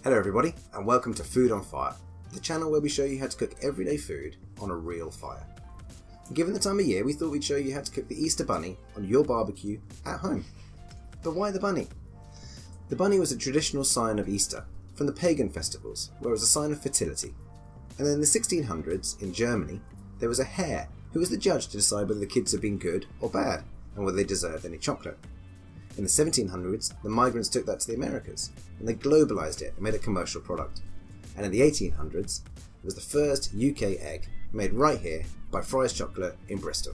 Hello everybody and welcome to Food on Fire, the channel where we show you how to cook everyday food on a real fire. Given the time of year, we thought we'd show you how to cook the Easter Bunny on your barbecue at home. But why the bunny? The bunny was a traditional sign of Easter from the pagan festivals, where it was a sign of fertility. And then in the 1600s, in Germany, there was a hare who was the judge to decide whether the kids had been good or bad and whether they deserved any chocolate. In the 1700s, the migrants took that to the Americas and they globalized it and made a commercial product. And in the 1800s, it was the first UK egg made right here by Fry's Chocolate in Bristol.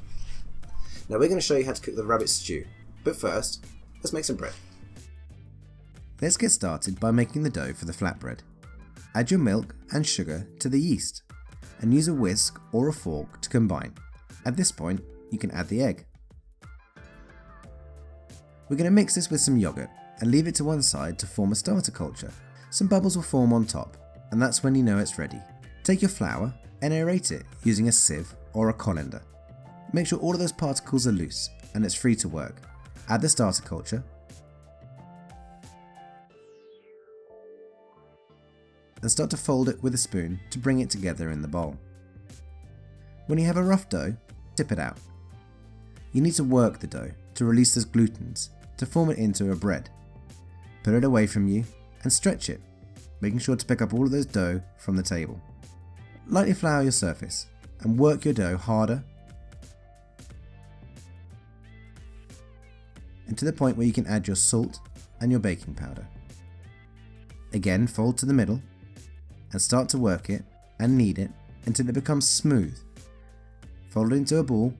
Now we're going to show you how to cook the rabbit stew, but first, let's make some bread. Let's get started by making the dough for the flatbread. Add your milk and sugar to the yeast and use a whisk or a fork to combine. At this point, you can add the egg. We're going to mix this with some yogurt and leave it to one side to form a starter culture. Some bubbles will form on top, and that's when you know it's ready. Take your flour and aerate it using a sieve or a colander. Make sure all of those particles are loose and it's free to work. Add the starter culture and start to fold it with a spoon to bring it together in the bowl. When you have a rough dough, tip it out. You need to work the dough to release those glutens to form it into a bread. Put it away from you and stretch it, making sure to pick up all of those dough from the table. Lightly flour your surface and work your dough harder and to the point where you can add your salt and your baking powder. Again, fold to the middle and start to work it and knead it until it becomes smooth. Fold it into a ball,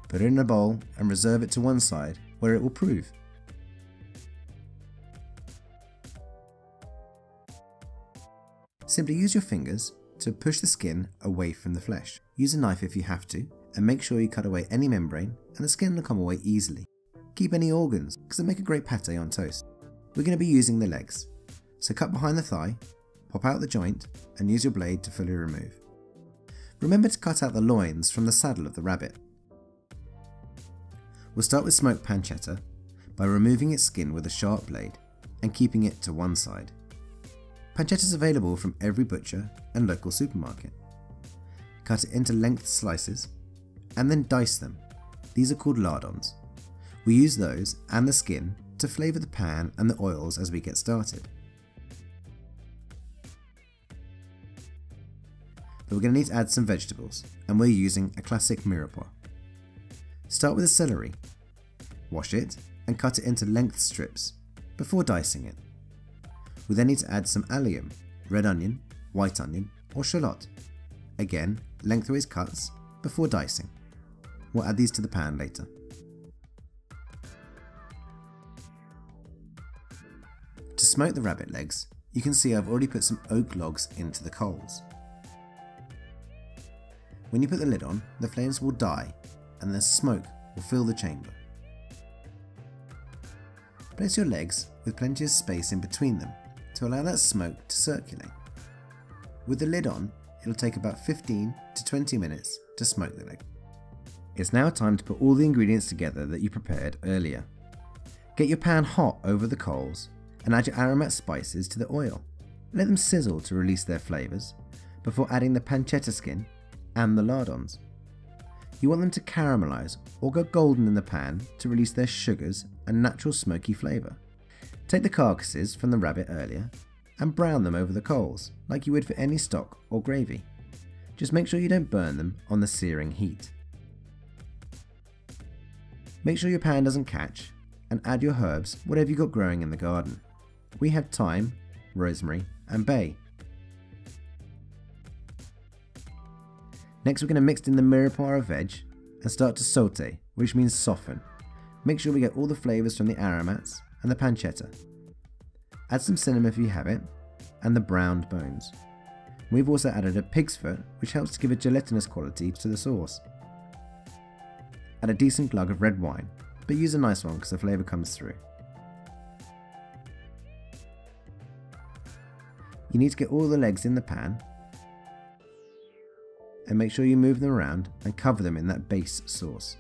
put it in a bowl and reserve it to one side where it will prove. Simply use your fingers to push the skin away from the flesh. Use a knife if you have to and make sure you cut away any membrane and the skin will come away easily. Keep any organs because they make a great pate on toast. We're going to be using the legs, so cut behind the thigh, pop out the joint and use your blade to fully remove. Remember to cut out the loins from the saddle of the rabbit. We'll start with smoked pancetta by removing its skin with a sharp blade and keeping it to one side. Pancetta is available from every butcher and local supermarket. Cut it into length slices and then dice them. These are called lardons. We use those and the skin to flavour the pan and the oils as we get started. But we're going to need to add some vegetables and we're using a classic mirepoix. Start with the celery. Wash it and cut it into length strips before dicing it. We then need to add some allium, red onion, white onion or shallot. Again, lengthways cuts before dicing. We'll add these to the pan later. To smoke the rabbit legs, you can see I've already put some oak logs into the coals. When you put the lid on, the flames will die and the smoke will fill the chamber. Place your legs with plenty of space in between them to allow that smoke to circulate. With the lid on, it'll take about 15 to 20 minutes to smoke the leg. It's now time to put all the ingredients together that you prepared earlier. Get your pan hot over the coals and add your aromatic spices to the oil. Let them sizzle to release their flavours before adding the pancetta skin and the lardons. You want them to caramelise or go golden in the pan to release their sugars and natural smoky flavour. Take the carcasses from the rabbit earlier and brown them over the coals like you would for any stock or gravy. Just make sure you don't burn them on the searing heat. Make sure your pan doesn't catch and add your herbs, whatever you got growing in the garden. We have thyme, rosemary and bay. Next we're going to mix in the mirepoix of veg and start to saute, which means soften. Make sure we get all the flavours from the aromats and the pancetta. Add some cinnamon if you have it, and the browned bones. We've also added a pig's foot, which helps to give a gelatinous quality to the sauce. Add a decent glug of red wine, but use a nice one because the flavour comes through. You need to get all the legs in the pan and make sure you move them around and cover them in that base sauce.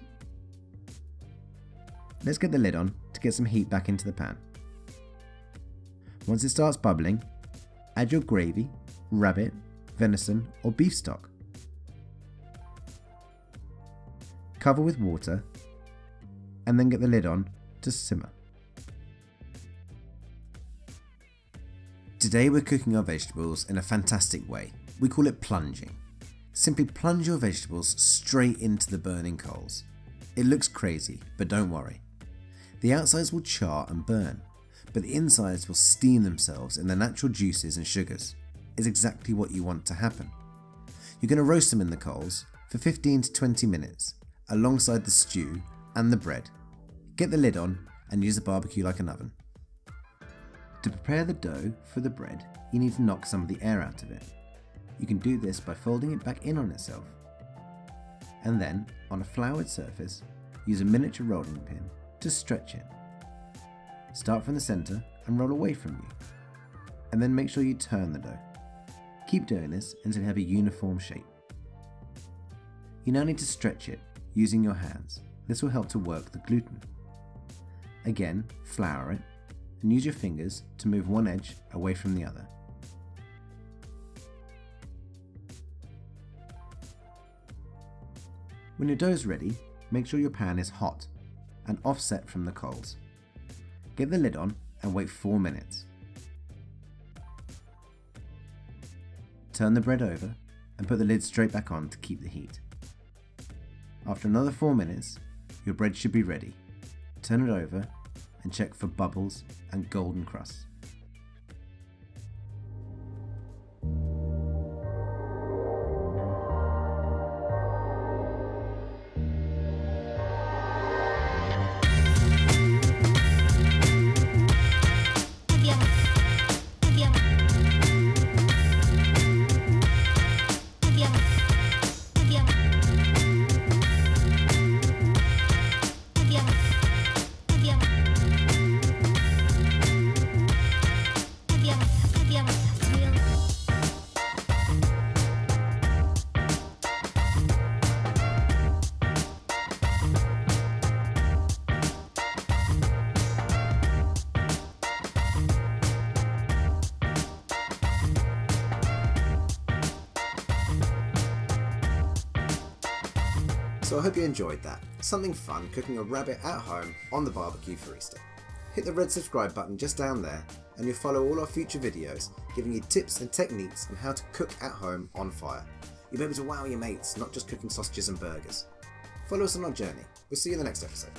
Let's get the lid on to get some heat back into the pan. Once it starts bubbling, Add your gravy, rabbit, venison or beef stock. Cover with water and then get the lid on to simmer. Today we're cooking our vegetables in a fantastic way. We call it plunging. Simply plunge your vegetables straight into the burning coals. It looks crazy, but don't worry. The outsides will char and burn, but the insides will steam themselves in the natural juices and sugars. It's exactly what you want to happen. You're going to roast them in the coals for 15 to 20 minutes, alongside the stew and the bread. Get the lid on and use the barbecue like an oven. To prepare the dough for the bread, you need to knock some of the air out of it. You can do this by folding it back in on itself. And then, on a floured surface, use a miniature rolling pin to stretch it. Start from the centre and roll away from you. And then make sure you turn the dough. Keep doing this until you have a uniform shape. You now need to stretch it using your hands. This will help to work the gluten. Again, flour it and use your fingers to move one edge away from the other. When your dough is ready, make sure your pan is hot and offset from the coals. Get the lid on and wait 4 minutes. Turn the bread over and put the lid straight back on to keep the heat. After another 4 minutes, your bread should be ready. Turn it over and check for bubbles and golden crusts. So I hope you enjoyed that. Something fun cooking a rabbit at home on the barbecue for Easter. Hit the red subscribe button just down there and you'll follow all our future videos giving you tips and techniques on how to cook at home on fire. You'll be able to wow your mates, not just cooking sausages and burgers. Follow us on our journey. We'll see you in the next episode.